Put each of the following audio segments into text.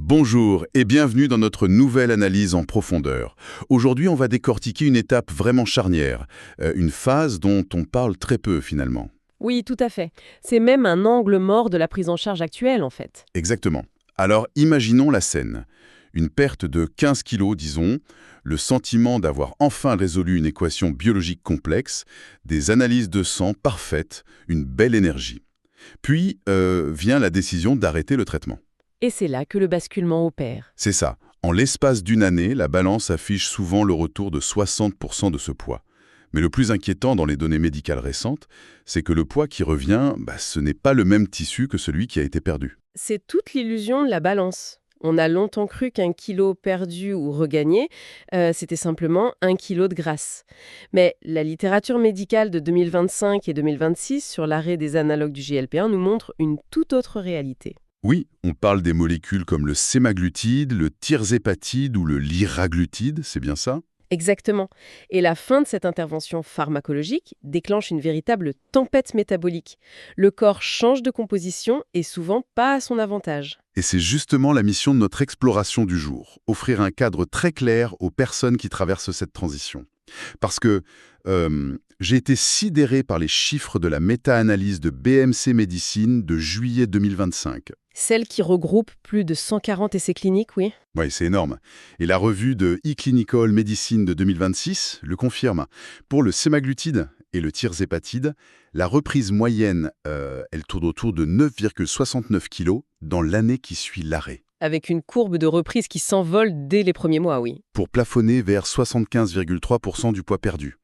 Bonjour et bienvenue dans notre nouvelle analyse en profondeur. Aujourd'hui, on va décortiquer une étape vraiment charnière, une phase dont on parle très peu finalement. Oui, tout à fait. C'est même un angle mort de la prise en charge actuelle, en fait. Exactement. Alors imaginons la scène. Une perte de 15 kilos, disons, le sentiment d'avoir enfin résolu une équation biologique complexe, des analyses de sang parfaites, une belle énergie. Puis vient la décision d'arrêter le traitement. Et c'est là que le basculement opère. C'est ça. En l'espace d'une année, la balance affiche souvent le retour de 60% de ce poids. Mais le plus inquiétant dans les données médicales récentes, c'est que le poids qui revient, ce n'est pas le même tissu que celui qui a été perdu. C'est toute l'illusion de la balance. On a longtemps cru qu'un kilo perdu ou regagné, c'était simplement un kilo de graisse. Mais la littérature médicale de 2025 et 2026 sur l'arrêt des analogues du GLP-1 nous montre une toute autre réalité. Oui, on parle des molécules comme le sémaglutide, le tirzépatide ou le liraglutide, c'est bien ça? Exactement. Et la fin de cette intervention pharmacologique déclenche une véritable tempête métabolique. Le corps change de composition et souvent pas à son avantage. Et c'est justement la mission de notre exploration du jour, offrir un cadre très clair aux personnes qui traversent cette transition. Parce que j'ai été sidéré par les chiffres de la méta-analyse de BMC Médecine de juillet 2025. Celle qui regroupe plus de 140 essais cliniques, oui. Oui, c'est énorme. Et la revue de eClinical Medicine de 2026 le confirme. Pour le sémaglutide et le tirzépatide, la reprise moyenne, elle tourne autour de 9,69 kg dans l'année qui suit l'arrêt, Avec une courbe de reprise qui s'envole dès les premiers mois, oui. pour plafonner vers 75,3% du poids perdu.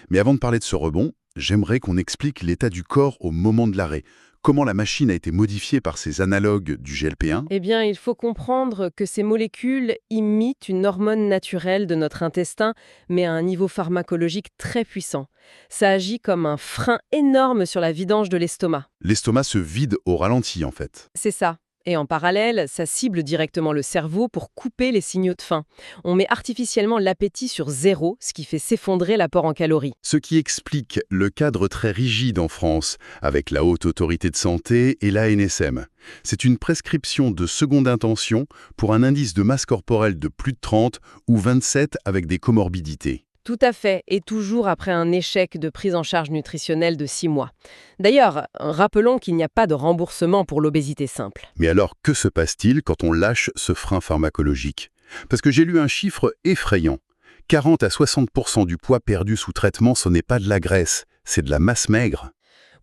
Mais avant de parler de ce rebond, j'aimerais qu'on explique l'état du corps au moment de l'arrêt. Comment la machine a été modifiée par ces analogues du GLP-1. Eh bien, il faut comprendre que ces molécules imitent une hormone naturelle de notre intestin, mais à un niveau pharmacologique très puissant. Ça agit comme un frein énorme sur la vidange de l'estomac. L'estomac se vide au ralenti, en fait. C'est ça. Et en parallèle, ça cible directement le cerveau pour couper les signaux de faim. On met artificiellement l'appétit sur zéro, ce qui fait s'effondrer l'apport en calories. Ce qui explique le cadre très rigide en France, avec la Haute Autorité de Santé et l'ANSM. C'est une prescription de seconde intention pour un indice de masse corporelle de plus de 30 ou 27 avec des comorbidités. Tout à fait, et toujours après un échec de prise en charge nutritionnelle de 6 mois. D'ailleurs, rappelons qu'il n'y a pas de remboursement pour l'obésité simple. Mais alors, que se passe-t-il quand on lâche ce frein pharmacologique? Parce que j'ai lu un chiffre effrayant. 40 à 60% du poids perdu sous traitement, ce n'est pas de la graisse, c'est de la masse maigre.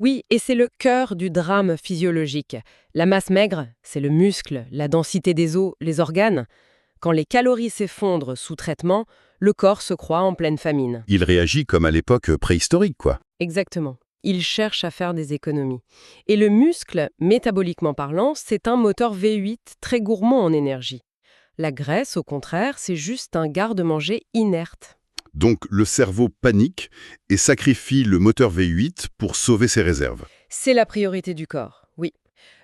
Oui, et c'est le cœur du drame physiologique. La masse maigre, c'est le muscle, la densité des os, les organes. Quand les calories s'effondrent sous traitement, le corps se croit en pleine famine. Il réagit comme à l'époque préhistorique, quoi. Exactement. Il cherche à faire des économies. Et le muscle, métaboliquement parlant, c'est un moteur V8 très gourmand en énergie. La graisse, au contraire, c'est juste un garde-manger inerte. Donc le cerveau panique et sacrifie le moteur V8 pour sauver ses réserves. C'est la priorité du corps, oui.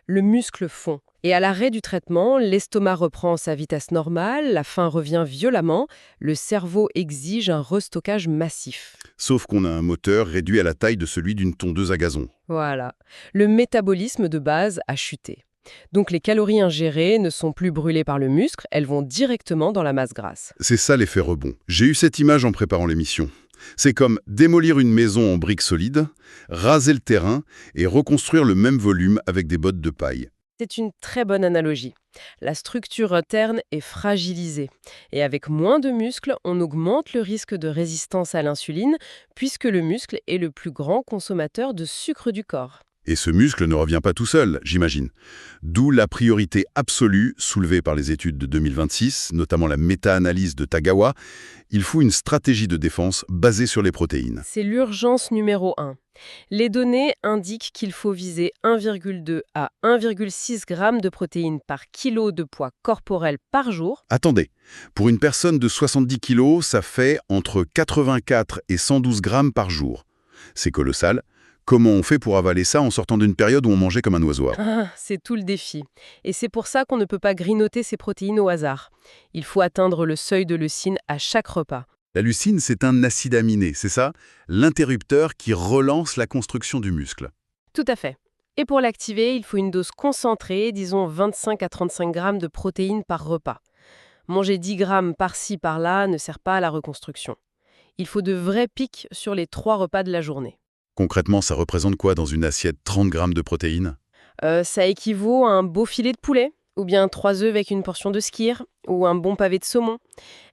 Le muscle fond. Et à l'arrêt du traitement, l'estomac reprend sa vitesse normale, la faim revient violemment, le cerveau exige un restockage massif. Sauf qu'on a un moteur réduit à la taille de celui d'une tondeuse à gazon. Voilà. Le métabolisme de base a chuté. Donc les calories ingérées ne sont plus brûlées par le muscle, elles vont directement dans la masse grasse. C'est ça l'effet rebond. J'ai eu cette image en préparant l'émission. C'est comme démolir une maison en briques solides, raser le terrain et reconstruire le même volume avec des bottes de paille. C'est une très bonne analogie. La structure interne est fragilisée. Et avec moins de muscles, on augmente le risque de résistance à l'insuline, puisque le muscle est le plus grand consommateur de sucre du corps. Et ce muscle ne revient pas tout seul, j'imagine. D'où la priorité absolue soulevée par les études de 2026, notamment la méta-analyse de Tagawa. Il faut une stratégie de défense basée sur les protéines. C'est l'urgence numéro 1. Les données indiquent qu'il faut viser 1,2 à 1,6 g de protéines par kilo de poids corporel par jour. Attendez, pour une personne de 70 kg, ça fait entre 84 et 112 grammes par jour. C'est colossal. Comment on fait pour avaler ça en sortant d'une période où on mangeait comme un oiseau? C'est tout le défi. Et c'est pour ça qu'on ne peut pas grignoter ces protéines au hasard. Il faut atteindre le seuil de leucine à chaque repas. La leucine, c'est un acide aminé, c'est ça? L'interrupteur qui relance la construction du muscle. Tout à fait. Et pour l'activer, il faut une dose concentrée, disons 25 à 35 grammes de protéines par repas. Manger 10 grammes par-ci par-là ne sert pas à la reconstruction. Il faut de vrais pics sur les 3 repas de la journée. Concrètement, ça représente quoi dans une assiette? 30 grammes de protéines? Ça équivaut à un beau filet de poulet, ou bien 3 œufs avec une portion de skyr, ou un bon pavé de saumon.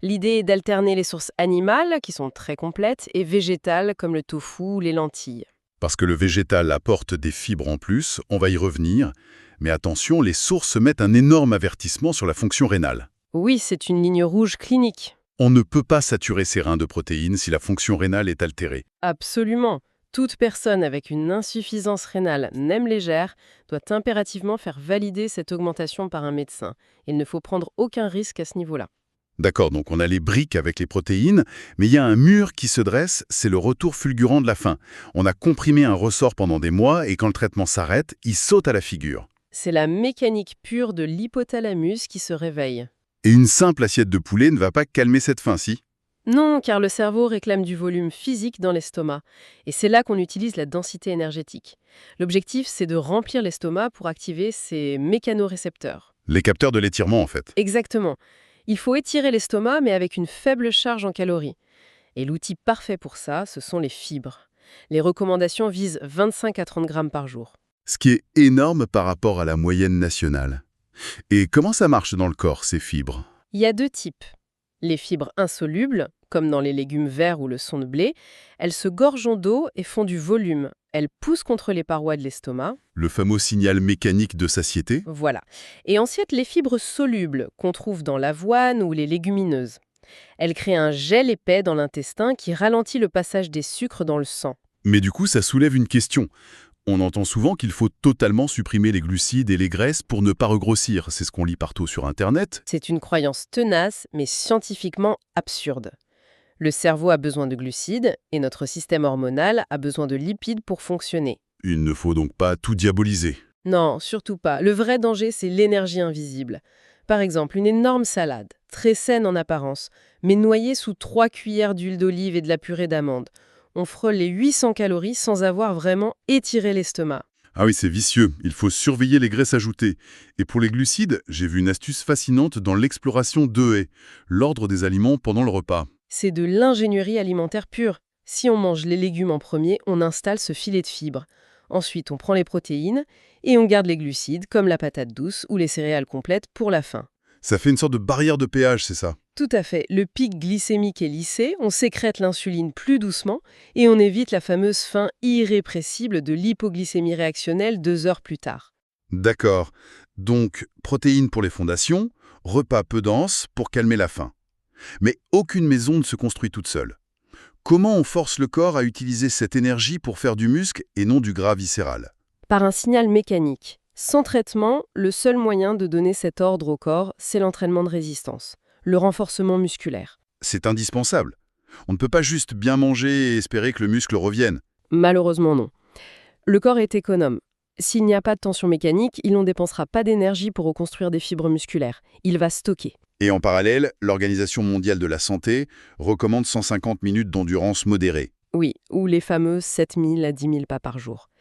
L'idée est d'alterner les sources animales, qui sont très complètes, et végétales, comme le tofu ou les lentilles. Parce que le végétal apporte des fibres en plus, on va y revenir. Mais attention, les sources mettent un énorme avertissement sur la fonction rénale. Oui, c'est une ligne rouge clinique. On ne peut pas saturer ses reins de protéines si la fonction rénale est altérée. Absolument. Toute personne avec une insuffisance rénale, même légère, doit impérativement faire valider cette augmentation par un médecin. Il ne faut prendre aucun risque à ce niveau-là. D'accord, donc on a les briques avec les protéines, mais il y a un mur qui se dresse, c'est le retour fulgurant de la faim. On a comprimé un ressort pendant des mois et quand le traitement s'arrête, il saute à la figure. C'est la mécanique pure de l'hypothalamus qui se réveille. Et une simple assiette de poulet ne va pas calmer cette faim, si? Non, car le cerveau réclame du volume physique dans l'estomac. Et c'est là qu'on utilise la densité énergétique. L'objectif, c'est de remplir l'estomac pour activer ces mécanorécepteurs. Les capteurs de l'étirement, en fait. Exactement. Il faut étirer l'estomac, mais avec une faible charge en calories. Et l'outil parfait pour ça, ce sont les fibres. Les recommandations visent 25 à 30 grammes par jour. Ce qui est énorme par rapport à la moyenne nationale. Et comment ça marche dans le corps, ces fibres? Il y a 2 types. Les fibres insolubles, comme dans les légumes verts ou le son de blé, elles se gorgent d'eau et font du volume. Elles poussent contre les parois de l'estomac. Le fameux signal mécanique de satiété? Voilà. Et ensuite, les fibres solubles, qu'on trouve dans l'avoine ou les légumineuses. Elles créent un gel épais dans l'intestin qui ralentit le passage des sucres dans le sang. Mais du coup, ça soulève une question. On entend souvent qu'il faut totalement supprimer les glucides et les graisses pour ne pas regrossir. C'est ce qu'on lit partout sur Internet. C'est une croyance tenace, mais scientifiquement absurde. Le cerveau a besoin de glucides et notre système hormonal a besoin de lipides pour fonctionner. Il ne faut donc pas tout diaboliser. Non, surtout pas. Le vrai danger, c'est l'énergie invisible. Par exemple, une énorme salade, très saine en apparence, mais noyée sous 3 cuillères d'huile d'olive et de la purée d'amande. On frôle les 800 calories sans avoir vraiment étiré l'estomac. Ah oui, c'est vicieux. Il faut surveiller les graisses ajoutées. Et pour les glucides, j'ai vu une astuce fascinante dans l'exploration d'EE, l'ordre des aliments pendant le repas. C'est de l'ingénierie alimentaire pure. Si on mange les légumes en premier, on installe ce filet de fibres. Ensuite, on prend les protéines et on garde les glucides, comme la patate douce ou les céréales complètes, pour la fin. Ça fait une sorte de barrière de péage, c'est ça? Tout à fait. Le pic glycémique est lissé, on sécrète l'insuline plus doucement et on évite la fameuse faim irrépressible de l'hypoglycémie réactionnelle 2 heures plus tard. D'accord. Donc, protéines pour les fondations, repas peu denses pour calmer la faim. Mais aucune maison ne se construit toute seule. Comment on force le corps à utiliser cette énergie pour faire du muscle et non du gras viscéral? Par un signal mécanique. Sans traitement, le seul moyen de donner cet ordre au corps, c'est l'entraînement de résistance, le renforcement musculaire. C'est indispensable. On ne peut pas juste bien manger et espérer que le muscle revienne. Malheureusement non. Le corps est économe. S'il n'y a pas de tension mécanique, il n'en dépensera pas d'énergie pour reconstruire des fibres musculaires. Il va stocker. Et en parallèle, l'Organisation mondiale de la santé recommande 150 minutes d'endurance modérée. Oui, ou les fameux 7000 à 10 000 pas par jour.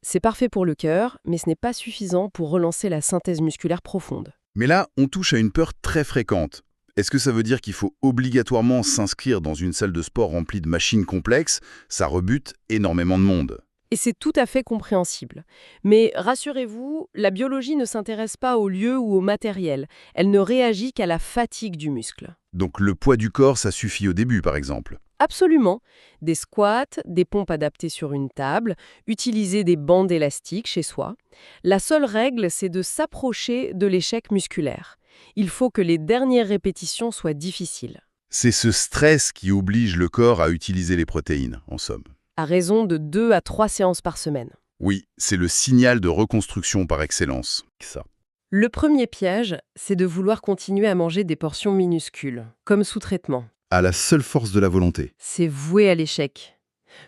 C'est parfait pour le cœur, mais ce n'est pas suffisant pour relancer la synthèse musculaire profonde. Mais là, on touche à une peur très fréquente. Est-ce que ça veut dire qu'il faut obligatoirement s'inscrire dans une salle de sport remplie de machines complexes? Ça rebute énormément de monde. Et c'est tout à fait compréhensible. Mais rassurez-vous, la biologie ne s'intéresse pas au lieu ou au matériel. Elle ne réagit qu'à la fatigue du muscle. Donc le poids du corps, ça suffit au début, par exemple. Absolument. Des squats, des pompes adaptées sur une table, utiliser des bandes élastiques chez soi. La seule règle, c'est de s'approcher de l'échec musculaire. Il faut que les dernières répétitions soient difficiles. C'est ce stress qui oblige le corps à utiliser les protéines, en somme. À raison de 2 à 3 séances par semaine. Oui, c'est le signal de reconstruction par excellence. Ça. Le premier piège, c'est de vouloir continuer à manger des portions minuscules, comme sous traitement. À la seule force de la volonté. C'est voué à l'échec.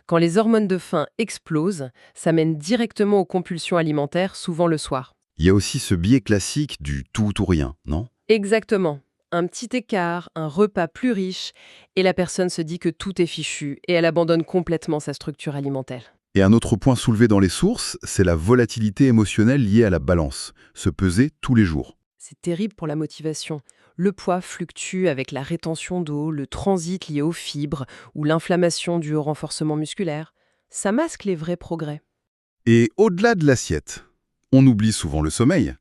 Quand les hormones de faim explosent, ça mène directement aux compulsions alimentaires, souvent le soir. Il y a aussi ce biais classique du tout ou rien, non? Exactement. Un petit écart, un repas plus riche, et la personne se dit que tout est fichu et elle abandonne complètement sa structure alimentaire. Et un autre point soulevé dans les sources, c'est la volatilité émotionnelle liée à la balance, se peser tous les jours. C'est terrible pour la motivation. Le poids fluctue avec la rétention d'eau, le transit lié aux fibres ou l'inflammation due au renforcement musculaire. Ça masque les vrais progrès. Et au-delà de l'assiette, on oublie souvent le sommeil.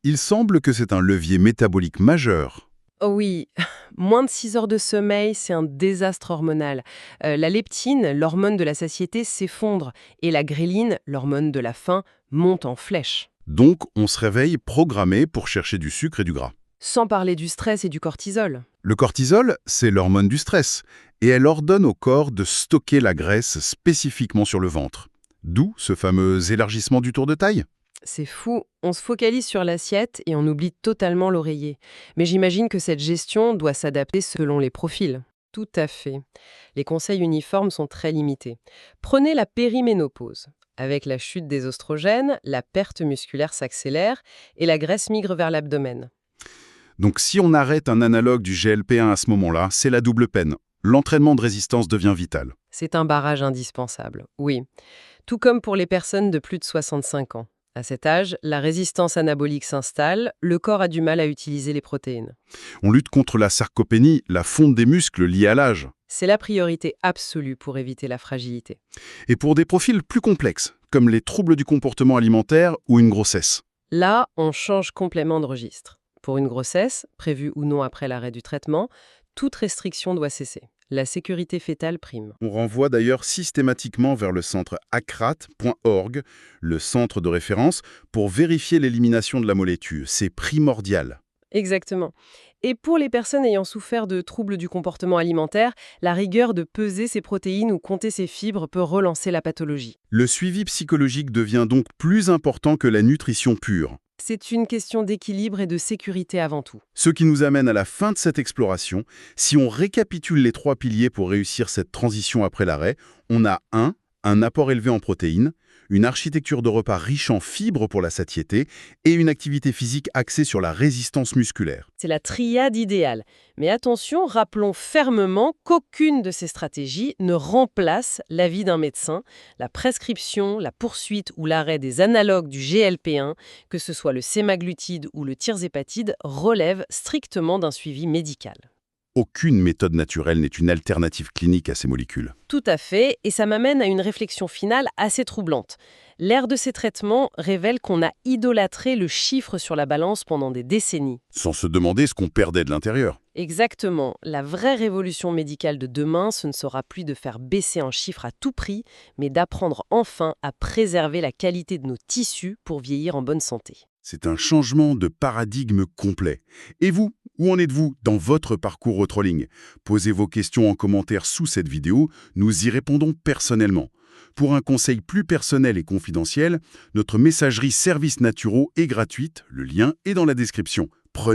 Il semble que c'est un levier métabolique majeur. Oh oui, moins de 6 heures de sommeil, c'est un désastre hormonal. La leptine, l'hormone de la satiété, s'effondre et la gréline, l'hormone de la faim, monte en flèche. Donc, on se réveille programmé pour chercher du sucre et du gras. Sans parler du stress et du cortisol. Le cortisol, c'est l'hormone du stress, et elle ordonne au corps de stocker la graisse spécifiquement sur le ventre. D'où ce fameux élargissement du tour de taille. C'est fou, on se focalise sur l'assiette et on oublie totalement l'oreiller. Mais j'imagine que cette gestion doit s'adapter selon les profils. Tout à fait. Les conseils uniformes sont très limités. Prenez la périménopause. Avec la chute des oestrogènes, la perte musculaire s'accélère et la graisse migre vers l'abdomen. Donc si on arrête un analogue du GLP-1 à ce moment-là, c'est la double peine. L'entraînement de résistance devient vital. C'est un barrage indispensable, oui. Tout comme pour les personnes de plus de 65 ans. À cet âge, la résistance anabolique s'installe, le corps a du mal à utiliser les protéines. On lutte contre la sarcopénie, la fonte des muscles liée à l'âge. C'est la priorité absolue pour éviter la fragilité. Et pour des profils plus complexes, comme les troubles du comportement alimentaire ou une grossesse. Là, on change complètement de registre. Pour une grossesse, prévue ou non après l'arrêt du traitement, toute restriction doit cesser. La sécurité fœtale prime. On renvoie d'ailleurs systématiquement vers le centre acrat.org, le centre de référence, pour vérifier l'élimination de la molécule. C'est primordial. Exactement. Et pour les personnes ayant souffert de troubles du comportement alimentaire, la rigueur de peser ses protéines ou compter ses fibres peut relancer la pathologie. Le suivi psychologique devient donc plus important que la nutrition pure. C'est une question d'équilibre et de sécurité avant tout. Ce qui nous amène à la fin de cette exploration. Si on récapitule les 3 piliers pour réussir cette transition après l'arrêt, on a un apport élevé en protéines, une architecture de repas riche en fibres pour la satiété et une activité physique axée sur la résistance musculaire. C'est la triade idéale. Mais attention, rappelons fermement qu'aucune de ces stratégies ne remplace l'avis d'un médecin, la prescription, la poursuite ou l'arrêt des analogues du GLP-1, que ce soit le sémaglutide ou le tirzépatide, relève strictement d'un suivi médical. Aucune méthode naturelle n'est une alternative clinique à ces molécules. Tout à fait, et ça m'amène à une réflexion finale assez troublante. L'ère de ces traitements révèle qu'on a idolâtré le chiffre sur la balance pendant des décennies. Sans se demander ce qu'on perdait de l'intérieur. Exactement. La vraie révolution médicale de demain, ce ne sera plus de faire baisser un chiffre à tout prix, mais d'apprendre enfin à préserver la qualité de nos tissus pour vieillir en bonne santé. C'est un changement de paradigme complet. Et vous, où en êtes-vous dans votre parcours Retrolling? Posez vos questions en commentaire sous cette vidéo, nous y répondons personnellement. Pour un conseil plus personnel et confidentiel, notre messagerie Services Naturaux est gratuite, le lien est dans la description. Prenez